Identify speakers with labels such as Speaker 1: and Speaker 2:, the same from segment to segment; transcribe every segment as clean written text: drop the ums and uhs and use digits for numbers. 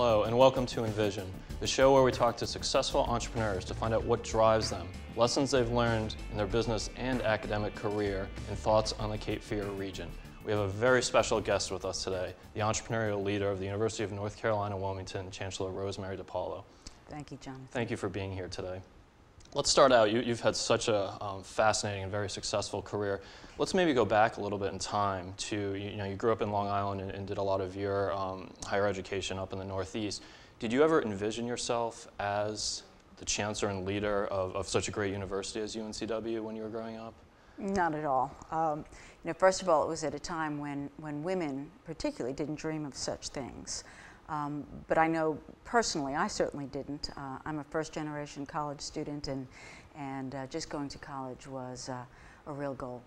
Speaker 1: Hello and welcome to Envision, the show where we talk to successful entrepreneurs to find out what drives them, lessons they've learned in their business and academic career, and thoughts on the Cape Fear region. We have a very special guest with us today, the entrepreneurial leader of the University of North Carolina, Wilmington, Chancellor Rosemary Depaolo.
Speaker 2: Thank you, Jonathan.
Speaker 1: Thank you for being here today. Let's start out. You've had such a fascinating and very successful career. Let's maybe go back a little bit in time to, you grew up in Long Island and did a lot of your higher education up in the Northeast. Did you ever envision yourself as the chancellor and leader of such a great university as UNCW when you were growing up?
Speaker 2: Not at all. First of all, it was at a time when women particularly didn't dream of such things. But I know personally, I certainly didn't. I'm a first-generation college student, and just going to college was a real goal.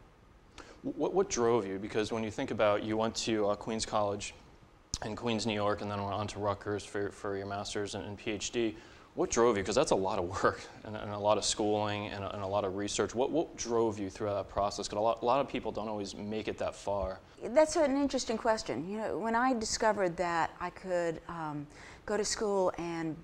Speaker 1: What drove you? Because when you think about, you went to Queens College in Queens, New York, and then went on to Rutgers for your master's and PhD. What drove you? Because that's a lot of work and a lot of schooling and a lot of research. What drove you through that process? Because a lot of people don't always make it that far.
Speaker 2: That's an interesting question. When I discovered that I could go to school and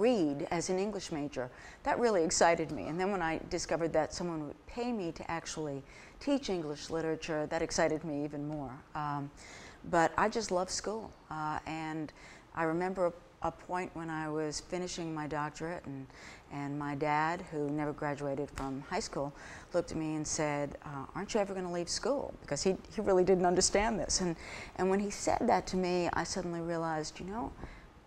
Speaker 2: read as an English major, that really excited me. And then when I discovered that someone would pay me to actually teach English literature, that excited me even more. But I just love school. And I remember a point when I was finishing my doctorate, and my dad, who never graduated from high school, looked at me and said, aren't you ever going to leave school? Because he really didn't understand this. And when he said that to me, I suddenly realized,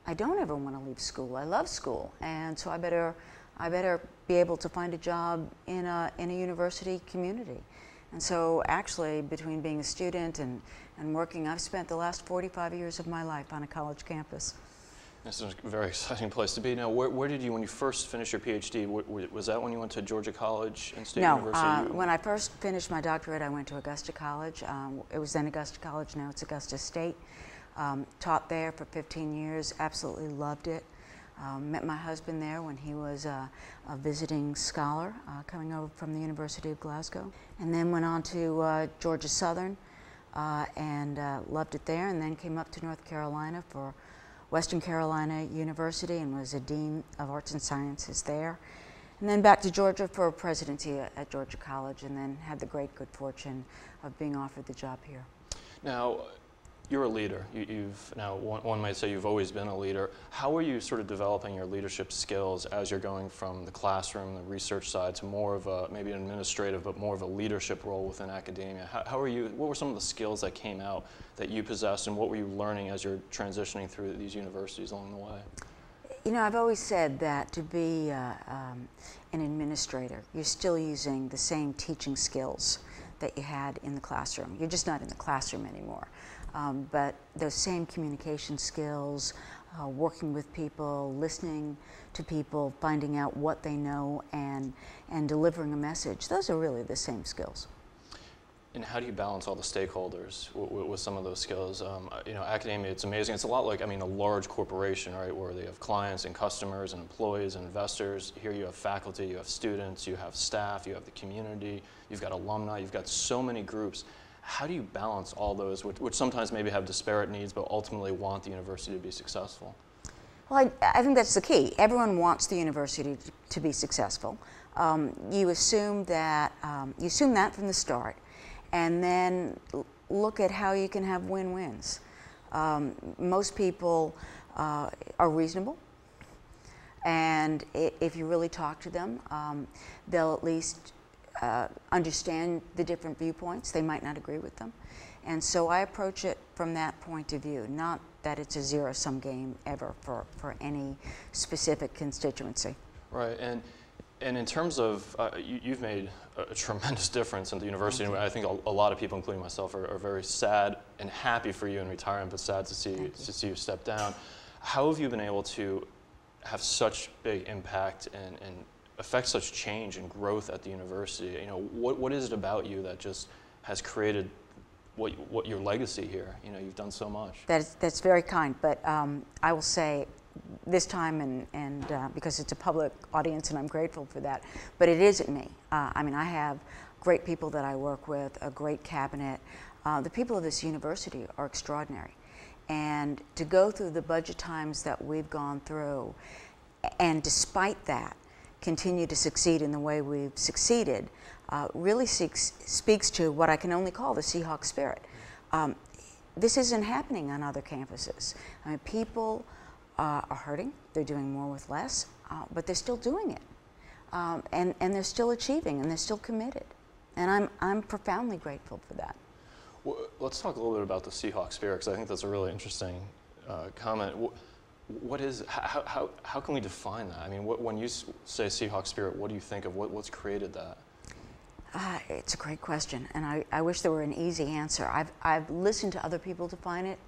Speaker 2: I don't ever want to leave school. I love school, and so I better be able to find a job in a university community. And so actually, between being a student and working, I've spent the last 45 years of my life on a college campus.
Speaker 1: This is a very exciting place to be. Now, where did you, when you first finished your PhD, was that when you went to Georgia College and State University?
Speaker 2: No, when I first finished my doctorate, I went to Augusta College. It was then Augusta College, now it's Augusta State. Taught there for 15 years, absolutely loved it. Met my husband there when he was a visiting scholar coming over from the University of Glasgow. And then went on to Georgia Southern and loved it there, and then came up to North Carolina for Western Carolina University and was a Dean of Arts and Sciences there. And then back to Georgia for presidency at Georgia College, and then had the great good fortune of being offered the job here.
Speaker 1: Now, you're a leader. Now, one might say you've always been a leader. How are you sort of developing your leadership skills as you're going from the classroom, the research side, to more of a, maybe an administrative, but more of a leadership role within academia? How are you, what were some of the skills that came out that you possessed, and what were you learning as you're transitioning through these universities along the way?
Speaker 2: I've always said that to be an administrator, you're still using the same teaching skills that you had in the classroom. You're just not in the classroom anymore. But those same communication skills, working with people, listening to people, finding out what they know, and delivering a message, those are really the same skills.
Speaker 1: And how do you balance all the stakeholders with some of those skills? Academia, it's amazing. It's a lot like, a large corporation, right, where they have clients and customers and employees and investors. Here you have faculty, you have students, you have staff, you have the community, you've got alumni, you've got so many groups. How do you balance all those, which sometimes maybe have disparate needs, but ultimately want the university to be successful?
Speaker 2: Well, I think that's the key. Everyone wants the university to be successful. You assume that from the start, and then look at how you can have win-wins. Most people are reasonable, and if you really talk to them, they'll at least understand the different viewpoints. They might not agree with them. And so I approach it from that point of view, not that it's a zero-sum game ever for any specific constituency.
Speaker 1: Right, and in terms of, you've made a tremendous difference in the university, and I think a lot of people, including myself, are very sad and happy for you in retirement, but sad to see you step down. How have you been able to have such big impact and affect such change and growth at the university? What is it about you that just has created what your legacy here? You've done so much.
Speaker 2: That's very kind, but I will say this time, and because it's a public audience, and I'm grateful for that, but it isn't me. I have great people that I work with, a great cabinet. The people of this university are extraordinary. And to go through the budget times that we've gone through, and despite that, continue to succeed in the way we've succeeded, really speaks to what I can only call the Seahawk spirit. This isn't happening on other campuses. I mean, people are hurting, they're doing more with less, but they're still doing it. And they're still achieving, and they're still committed. And I'm profoundly grateful for that.
Speaker 1: Well, let's talk a little bit about the Seahawk spirit, because I think that's a really interesting comment. What is, how can we define that? I mean, when you say Seahawk spirit, what do you think of? What's created that?
Speaker 2: It's a great question, and I wish there were an easy answer. I've listened to other people define it,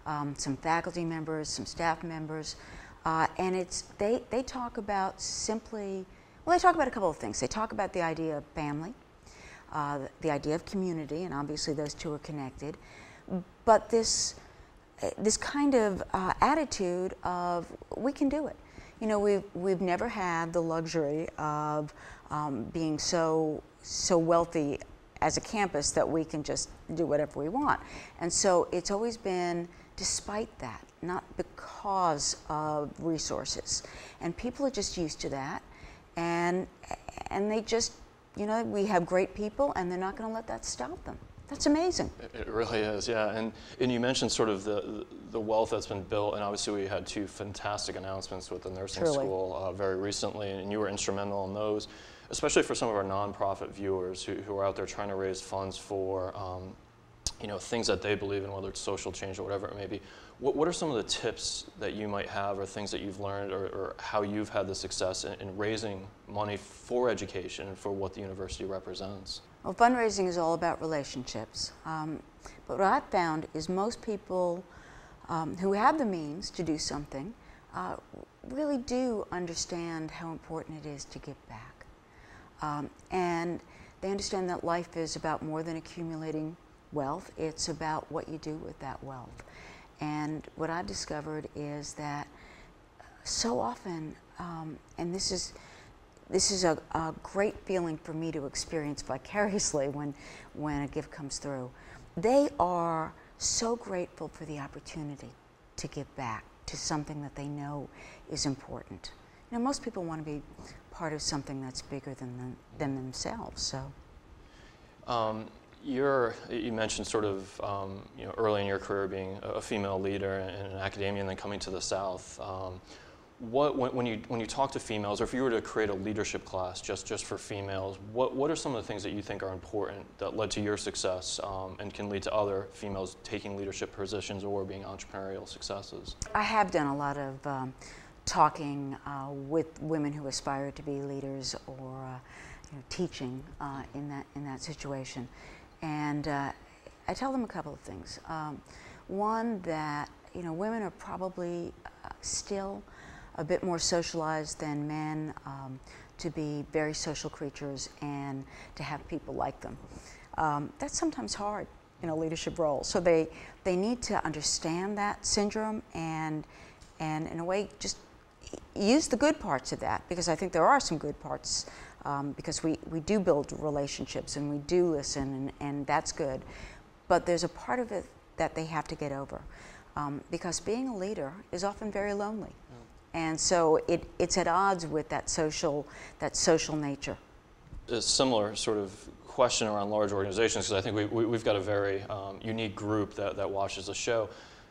Speaker 2: some faculty members, some staff members, and they talk about simply, well, they talk about a couple of things. They talk about the idea of family, the idea of community, and obviously those two are connected, but this kind of attitude of we can do it. You know, we've never had the luxury of being so wealthy as a campus that we can just do whatever we want. And so it's always been despite that, not because of resources. And people are just used to that, and they just, you know, we have great people, and they're not going to let that stop them. That's amazing.
Speaker 1: It really is, yeah. And you mentioned sort of the wealth that's been built, and obviously we had two fantastic announcements with the nursing school very recently, and you were instrumental in those, especially for some of our nonprofit viewers who are out there trying to raise funds for you know, things that they believe in, whether it's social change or whatever it may be. What are some of the tips that you might have, or things that you've learned, or how you've had the success in raising money for education and for what the university represents?
Speaker 2: Well, fundraising is all about relationships. But what I've found is most people who have the means to do something really do understand how important it is to give back. And they understand that life is about more than accumulating wealth. It's about what you do with that wealth. And what I've discovered is that so often, and this is a great feeling for me to experience vicariously when a gift comes through. They are so grateful for the opportunity to give back to something that they know is important. You know, most people want to be part of something that's bigger than themselves. So,
Speaker 1: you mentioned sort of you know, early in your career being a female leader in academia and then coming to the South. When you talk to females, or if you were to create a leadership class just for females, what are some of the things that you think are important that led to your success and can lead to other females taking leadership positions or being entrepreneurial successes?
Speaker 2: I have done a lot of talking with women who aspire to be leaders, or you know, teaching in that situation, and I tell them a couple of things. One, that you know, women are probably still a bit more socialized than men, to be very social creatures and to have people like them. That's sometimes hard in a leadership role. So they need to understand that syndrome and in a way just use the good parts of that, because I think there are some good parts, because we do build relationships and we do listen, and that's good. But there's a part of it that they have to get over, because being a leader is often very lonely. And so it's at odds with that social nature.
Speaker 1: A similar sort of question around large organizations, because I think we've got a very unique group that watches the show.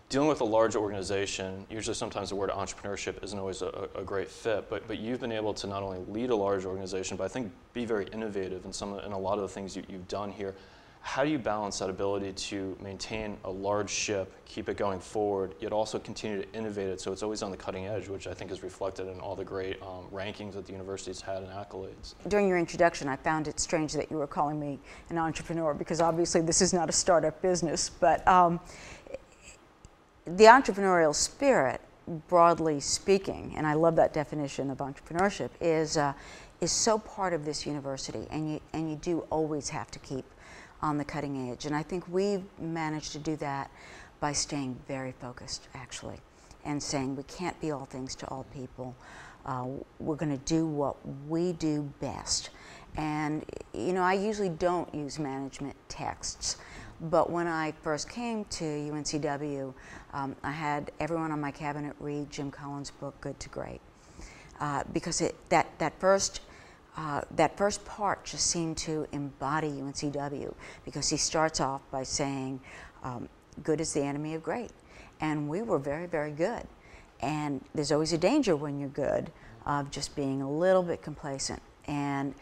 Speaker 1: Dealing with a large organization, usually sometimes the word entrepreneurship isn't always a great fit, but you've been able to not only lead a large organization, but I think be very innovative in a lot of the things you've done here. How do you balance that ability to maintain a large ship, keep it going forward, yet also continue to innovate it so it's always on the cutting edge, which I think is reflected in all the great rankings that the university's had and accolades? During
Speaker 2: your introduction, I found it strange that you were calling me an entrepreneur, because obviously this is not a startup business, but the entrepreneurial spirit, broadly speaking, and I love that definition of entrepreneurship, is so part of this university, and you do always have to keep on the cutting edge. And I think we've managed to do that by staying very focused, actually, and saying we can't be all things to all people. We're going to do what we do best. And, you know, I usually don't use management texts. But when I first came to UNCW, I had everyone on my cabinet read Jim Collins' book, Good to Great, because that first part just seemed to embody UNCW, because he starts off by saying, good is the enemy of great. And we were very, very good. And there's always a danger when you're good of just being a little bit complacent. And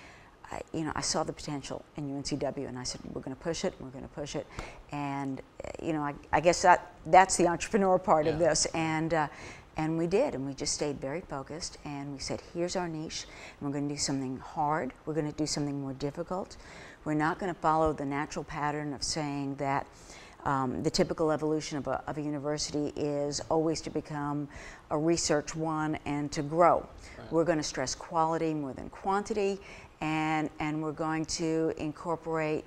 Speaker 2: I saw the potential in UNCW, and I said, we're going to push it, we're going to push it. And I guess that's the entrepreneur part of this. And we did, and we just stayed very focused, and we said, here's our niche, and we're going to do something hard, we're going to do something more difficult. We're not going to follow the natural pattern of saying that the typical evolution of a university is always to become a research one and to grow. Right. We're going to stress quality more than quantity, and we're going to incorporate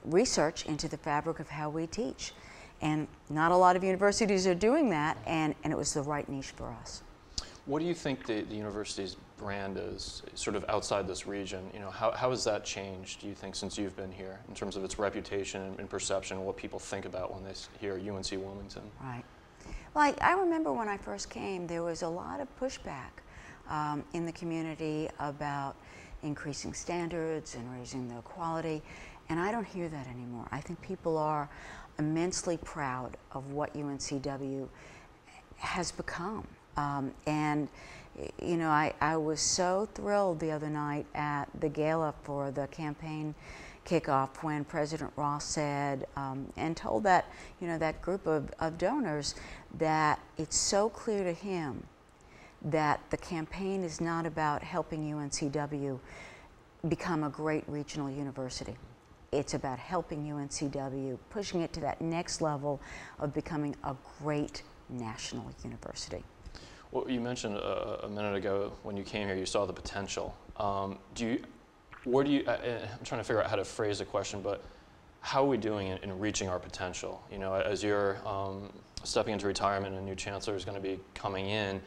Speaker 2: research into the fabric of how we teach. And not a lot of universities are doing that, and it was the right niche for us.
Speaker 1: What do you think the university's brand is, sort of outside this region? How has that changed, do you think, since you've been here, in terms of its reputation and perception, and what people think about when they hear UNC Wilmington?
Speaker 2: Right. Well, I remember when I first came, there was a lot of pushback in the community about increasing standards and raising the quality, and I don't hear that anymore. I think people are immensely proud of what UNCW has become. And I was so thrilled the other night at the gala for the campaign kickoff when President Ross said and told that that group of donors that it's so clear to him that the campaign is not about helping UNCW become a great regional university. It's about helping UNCW, pushing it to that next level of becoming a great national university.
Speaker 1: Well, you mentioned a minute ago when you came here, you saw the potential. I'm trying to figure out how to phrase the question, but how are we doing in reaching our potential? As you're stepping into retirement and a new chancellor is going to be coming in,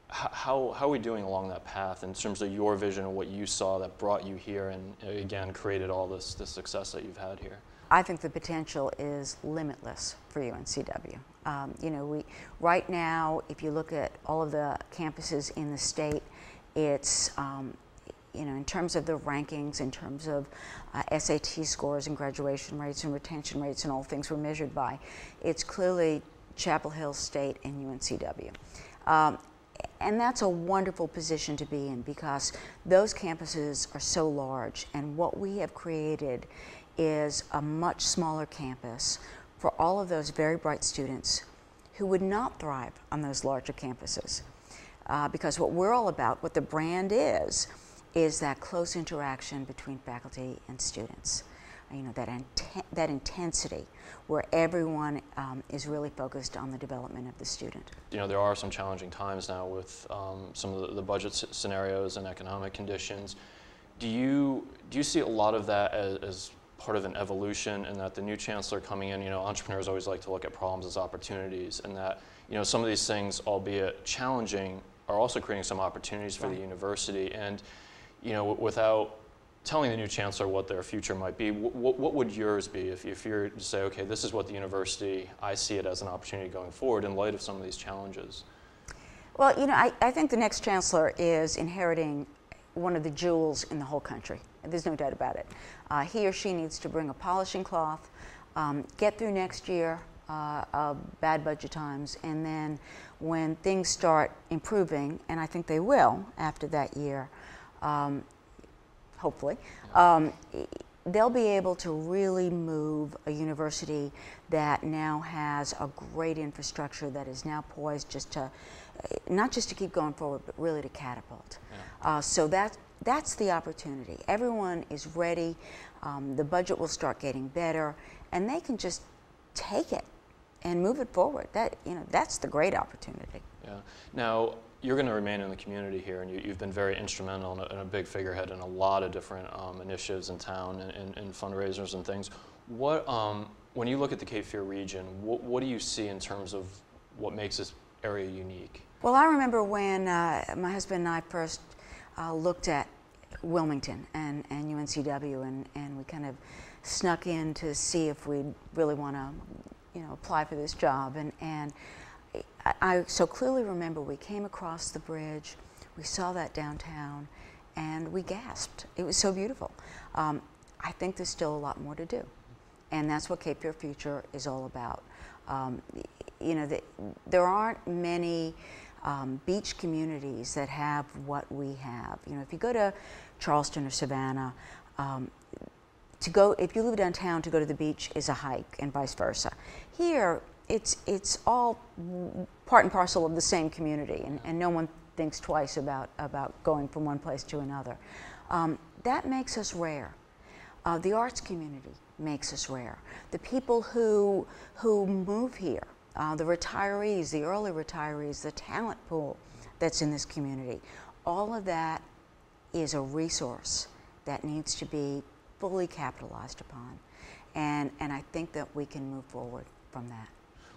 Speaker 1: how are we doing along that path in terms of your vision of what you saw that brought you here and, again, created all this success that you've had here?
Speaker 2: I think the potential is limitless for UNCW. Right now, if you look at all of the campuses in the state, it's, in terms of the rankings, in terms of SAT scores and graduation rates and retention rates and all things we're measured by, it's clearly Chapel Hill State and UNCW. And that's a wonderful position to be in, because those campuses are so large, and what we have created is a much smaller campus for all of those very bright students who would not thrive on those larger campuses. Because what we're all about, what the brand is that close interaction between faculty and students. That intensity where everyone is really focused on the development of the student.
Speaker 1: There are some challenging times now with some of the budget scenarios and economic conditions. Do you see a lot of that as part of an evolution, and that the new chancellor coming in, entrepreneurs always like to look at problems as opportunities, and that some of these things, albeit challenging, are also creating some opportunities for the university? And without telling the new chancellor what their future might be, what would yours be if you're to say, okay, this is what the university, I see it as an opportunity going forward in light of some of these challenges?
Speaker 2: Well, I think the next chancellor is inheriting one of the jewels in the whole country. There's no doubt about it. He or she needs to bring a polishing cloth, get through next year of bad budget times, and then when things start improving, and I think they will after that year, hopefully, they'll be able to really move a university that now has a great infrastructure that is now poised not just to keep going forward, but really to catapult. Yeah. So that's the opportunity. Everyone is ready. The budget will start getting better, and they can just take it and move it forward. That's the great opportunity.
Speaker 1: Yeah. Now, you're going to remain in the community here, and you've been very instrumental and a big figurehead in a lot of different initiatives in town and fundraisers and things. When you look at the Cape Fear region, what do you see in terms of what makes this area unique?
Speaker 2: Well, I remember when my husband and I first looked at Wilmington and UNCW, and we kind of snuck in to see if we really want to, apply for this job. And I so clearly remember we came across the bridge, we saw that downtown, and we gasped. It was so beautiful. I think there's still a lot more to do, and that's what Cape Fear Future is all about. There aren't many beach communities that have what we have. If you go to Charleston or Savannah, if you live downtown, to go to the beach is a hike, and vice versa. Here, it's all part and parcel of the same community, and no one thinks twice about going from one place to another. That makes us rare. The arts community makes us rare. The people who move here, the retirees, the early retirees, the talent pool that's in this community, all of that is a resource that needs to be fully capitalized upon. And I think that we can move forward from that.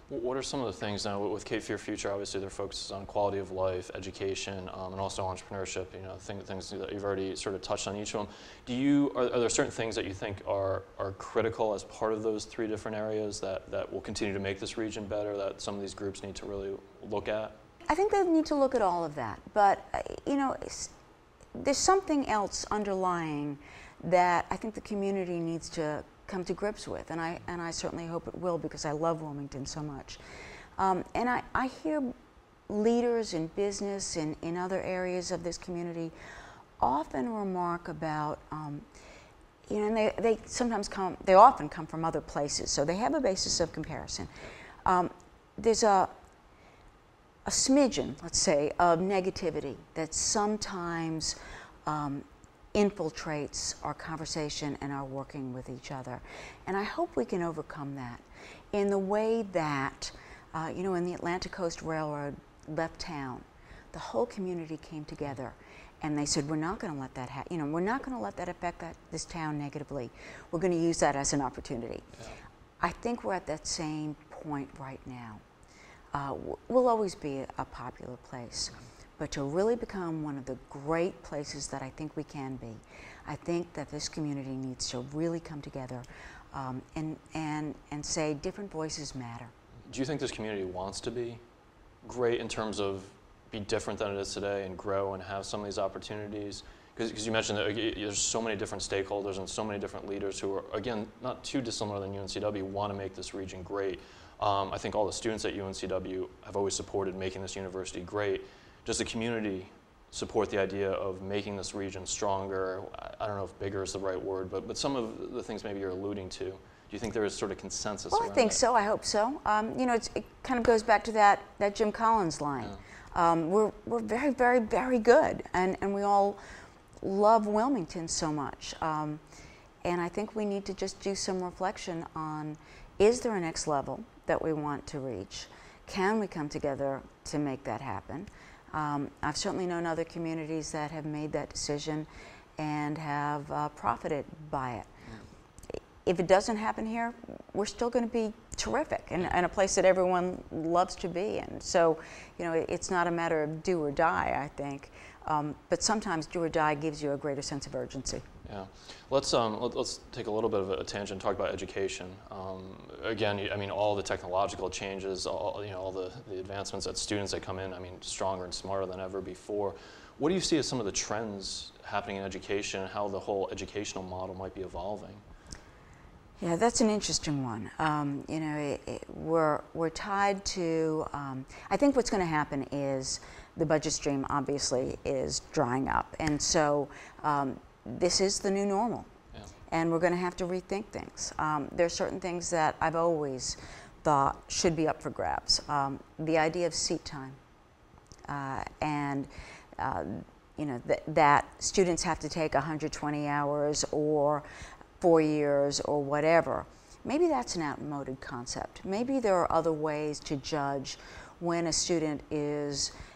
Speaker 1: What are some of the things now with Cape Fear Future? Obviously, their focus is on quality of life, education, and also entrepreneurship. Things that you've already sort of touched on each of them. Are there certain things that you think are critical as part of those three different areas that will continue to make this region better, that some of these groups need to really look at?
Speaker 2: I think they need to look at all of that, but there's something else underlying that I think the community needs to come to grips with, and I certainly hope it will, because I love Wilmington so much. And I hear leaders in business and in other areas of this community often remark about, and they often come from other places, so they have a basis of comparison. There's a smidgen, let's say, of negativity that sometimes infiltrates our conversation and our working with each other. And I hope we can overcome that in the way that, when the Atlantic Coast Railroad left town, the whole community came together and they said, we're not going to let that happen. We're not going to let that affect this town negatively. We're going to use that as an opportunity. Yeah. I think we're at that same point right now. We'll always be a popular place. But to really become one of the great places that I think we can be, I think that this community needs to really come together and say different voices matter.
Speaker 1: Do you think this community wants to be great in terms of be different than it is today and grow and have some of these opportunities? Because you mentioned that there's so many different stakeholders and so many different leaders who are, again, not too dissimilar than UNCW, want to make this region great. I think all the students at UNCW have always supported making this university great. Does the community support the idea of making this region stronger? I don't know if bigger is the right word, but some of the things maybe you're alluding to. Do you think there is sort of consensus around
Speaker 2: I think
Speaker 1: that?
Speaker 2: so. I hope so. It kind of goes back to that Jim Collins line. Yeah. We're very, very, very good, and we all love Wilmington so much. And I think we need to just do some reflection on, is there a next level that we want to reach? Can we come together to make that happen? I've certainly known other communities that have made that decision and have profited by it. Yeah. If it doesn't happen here, we're still going to be terrific and a place that everyone loves to be in. So, it's not a matter of do or die, I think. But sometimes do or die gives you a greater sense of urgency.
Speaker 1: Yeah, let's take a little bit of a tangent and talk about education. Again, all the technological changes, all the advancements that students that come in, stronger and smarter than ever before. What do you see as some of the trends happening in education and how the whole educational model might be evolving?
Speaker 2: Yeah, that's an interesting one. We're tied to. I think what's going to happen is the budget stream obviously is drying up, and so. This is the new normal, yeah. And we're going to have to rethink things. There are certain things that I've always thought should be up for grabs. The idea of seat time, and that students have to take 120 hours or 4 years or whatever. Maybe that's an outmoded concept. Maybe there are other ways to judge when a student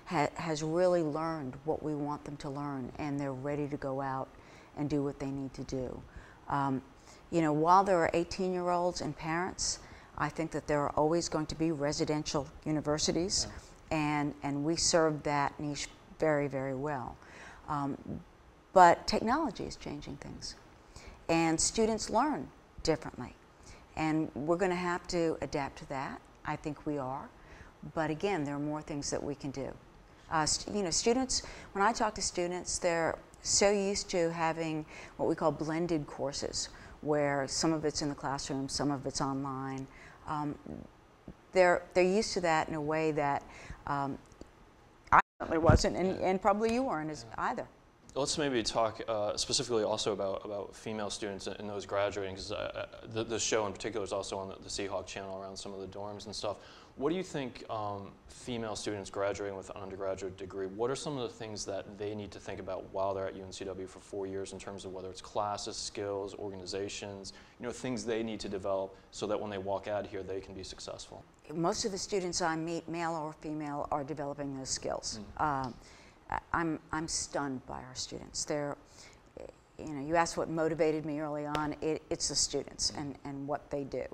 Speaker 2: has really learned what we want them to learn and they're ready to go out and do what they need to do. While there are 18-year-olds and parents, I think that there are always going to be residential universities, yeah. and we serve that niche very, very well. But technology is changing things, and students learn differently, and we're going to have to adapt to that. I think we are, but again, there are more things that we can do. You know, students, when I talk to students, they're so used to having what we call blended courses, where some of it's in the classroom, some of it's online. They're used to that in a way that I certainly wasn't, and probably you weren't either.
Speaker 1: Let's maybe talk specifically also about female students and those graduating, because the show in particular is also on the Seahawk channel around some of the dorms and stuff. What do you think female students graduating with an undergraduate degree, what are some of the things that they need to think about while they're at UNCW for 4 years in terms of whether it's classes, skills, organizations, you know, things they need to develop so that when they walk out here they can be successful?
Speaker 2: Most of the students I meet, male or female, are developing those skills. I'm stunned by our students. They're, you know, you asked what motivated me early on. It's the students and what they do.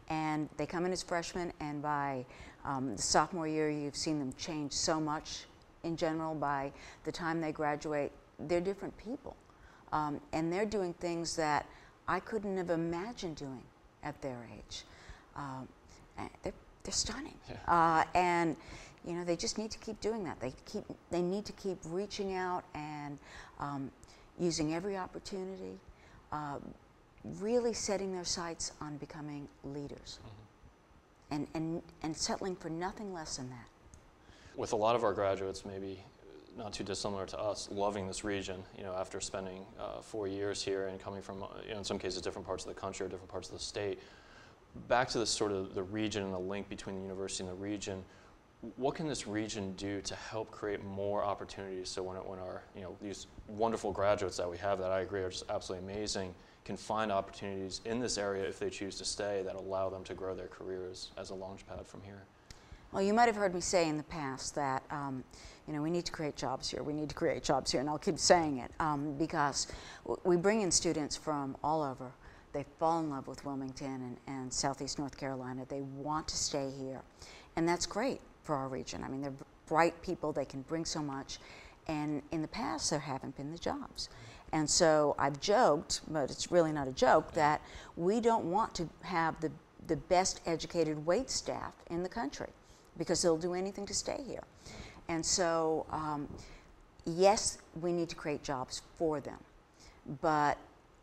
Speaker 2: And they come in as freshmen, and by the sophomore year, you've seen them change so much in general. By the time they graduate, they're different people. And they're doing things that I couldn't have imagined doing at their age. They're stunning. Yeah. And you know, they just need to keep doing that. They need to keep reaching out and using every opportunity, really setting their sights on becoming leaders, and settling for nothing less than that.
Speaker 1: With a lot of our graduates, maybe not too dissimilar to us, loving this region, you know, after spending 4 years here and coming from, you know, in some cases different parts of the country or different parts of the state. Back to this sort of the region and the link between the university and the region. What can this region do to help create more opportunities so when our, you know, these wonderful graduates that we have that I agree are just absolutely amazing can find opportunities in this area if they choose to stay that allow them to grow their careers as a launch pad from here?
Speaker 2: Well, you might have heard me say in the past that you know, we need to create jobs here. We need to create jobs here, and I'll keep saying it because we bring in students from all over. They fall in love with Wilmington and Southeast North Carolina. They want to stay here, and that's great for our region. I mean, they're bright people. They can bring so much, and in the past there haven't been the jobs. And so I've joked, but it's really not a joke, that we don't want to have the best educated wait staff in the country because they'll do anything to stay here. And so yes, we need to create jobs for them, but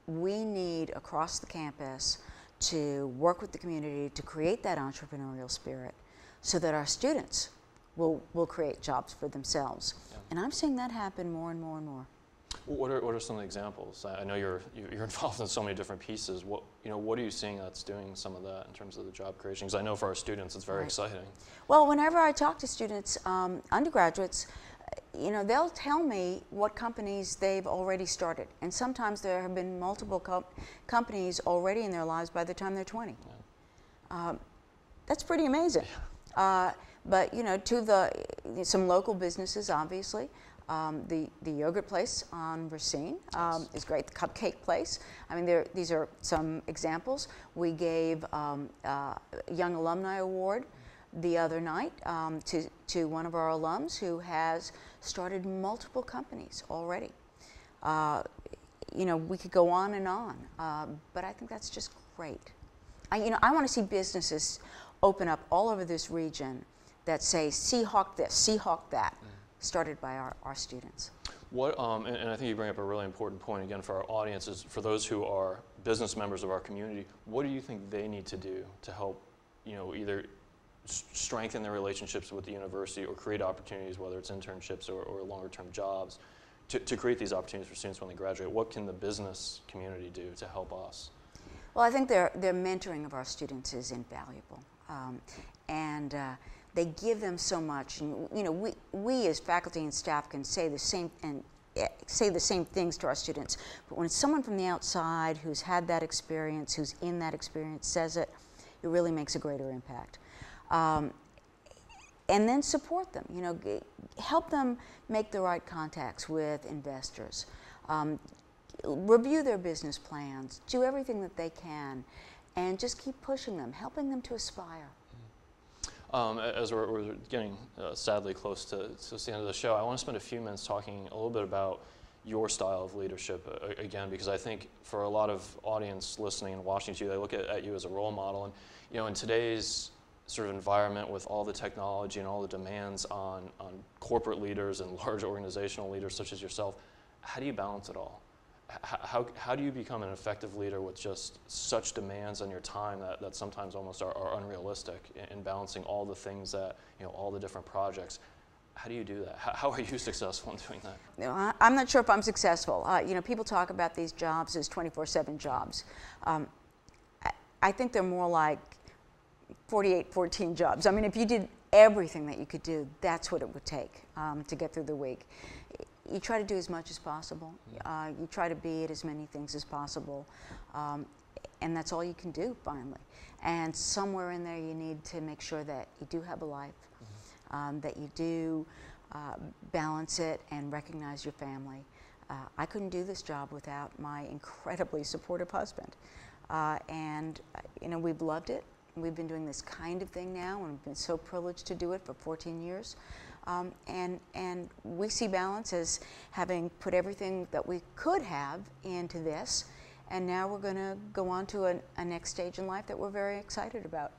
Speaker 2: we need across the campus to work with the community to create that entrepreneurial spirit so that our students will create jobs for themselves. Yeah. And I'm seeing that happen more and more and more.
Speaker 1: What are some of the examples? I know you're involved in so many different pieces. What are you seeing that's doing some of that in terms of the job creation? Because I know for our students it's very exciting.
Speaker 2: Well, whenever I talk to students, undergraduates, you know, they'll tell me what companies they've already started, and sometimes there have been multiple companies already in their lives by the time they're 20. Yeah. That's pretty amazing. Yeah. But you know, some local businesses, obviously. The yogurt place on Racine is great. The cupcake place. I mean, these are some examples. We gave a Young Alumni Award the other night to one of our alums who has started multiple companies already. You know, we could go on and on, but I think that's just great. You know, I want to see businesses open up all over this region that say, Seahawk this, Seahawk that. Started by our students.
Speaker 1: What, and I think you bring up a really important point again for our audiences, for those who are business members of our community, what do you think they need to do to help, you know, either strengthen their relationships with the university or create opportunities, whether it's internships or longer term jobs, to create these opportunities for students when they graduate? What can the business community do to help us?
Speaker 2: Well, I think their mentoring of our students is invaluable. They give them so much, and you know, we as faculty and staff can say the same things to our students. But when it's someone from the outside who's had that experience, who's in that experience, says it, it really makes a greater impact. And then support them. You know, help them make the right contacts with investors. Review their business plans. Do everything that they can, and just keep pushing them, helping them to aspire.
Speaker 1: As we're getting sadly close to the end of the show, I want to spend a few minutes talking a little bit about, your style of leadership again, because I think for a lot of audience listening and watching to you, they look at you as a role model. And in today's sort of environment with all the technology and all the demands on corporate leaders and large organizational leaders such as yourself, how do you balance it all? How do you become an effective leader with just such demands on your time that sometimes almost are unrealistic in balancing all the things that, all the different projects? How do you do that? How are you successful in doing that?
Speaker 2: I'm not sure if I'm successful. People talk about these jobs as 24/7 jobs. I think they're more like 48-14 jobs. I mean, if you did everything that you could do, that's what it would take to get through the week. You try to do as much as possible. You try to be at as many things as possible. And that's all you can do, finally. And somewhere in there, you need to make sure that you do have a life, that you do balance it and recognize your family. I couldn't do this job without my incredibly supportive husband. And we've loved it. We've been doing this kind of thing now, and we've been so privileged to do it for 14 years. And we see balance as having put everything that we could have into this, and now we're going to go on to a next stage in life that we're very excited about.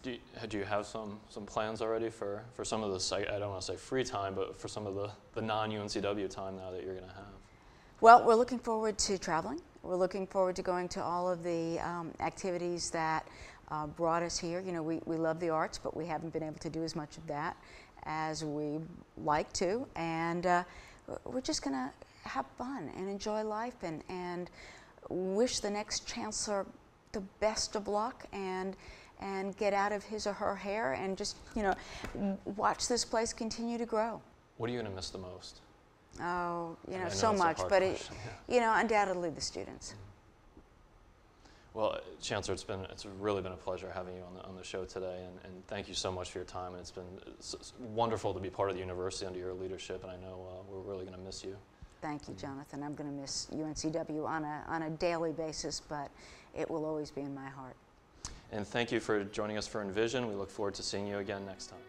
Speaker 1: Do you have some plans already for some of this, I don't want to say free time, but for some of the non-UNCW time now that you're going to have?
Speaker 2: Well, we're looking forward to traveling. We're looking forward to going to all of the activities that brought us here. We love the arts, but we haven't been able to do as much of that as we like to. And we're just going to have fun and enjoy life and wish the next Chancellor the best of luck and get out of his or her hair and just, watch this place continue to grow. What
Speaker 1: are you going to miss the most?
Speaker 2: Oh, so much, but undoubtedly the students.
Speaker 1: Well, Chancellor, it's really been a pleasure having you on the show today, and thank you so much for your time. And it's wonderful to be part of the university under your leadership, and I know we're really going to miss you.
Speaker 2: Thank you, Jonathan. I'm going to miss UNCW on a daily basis, but it will always be in my heart.
Speaker 1: And thank you for joining us for Envision. We look forward to seeing you again next time.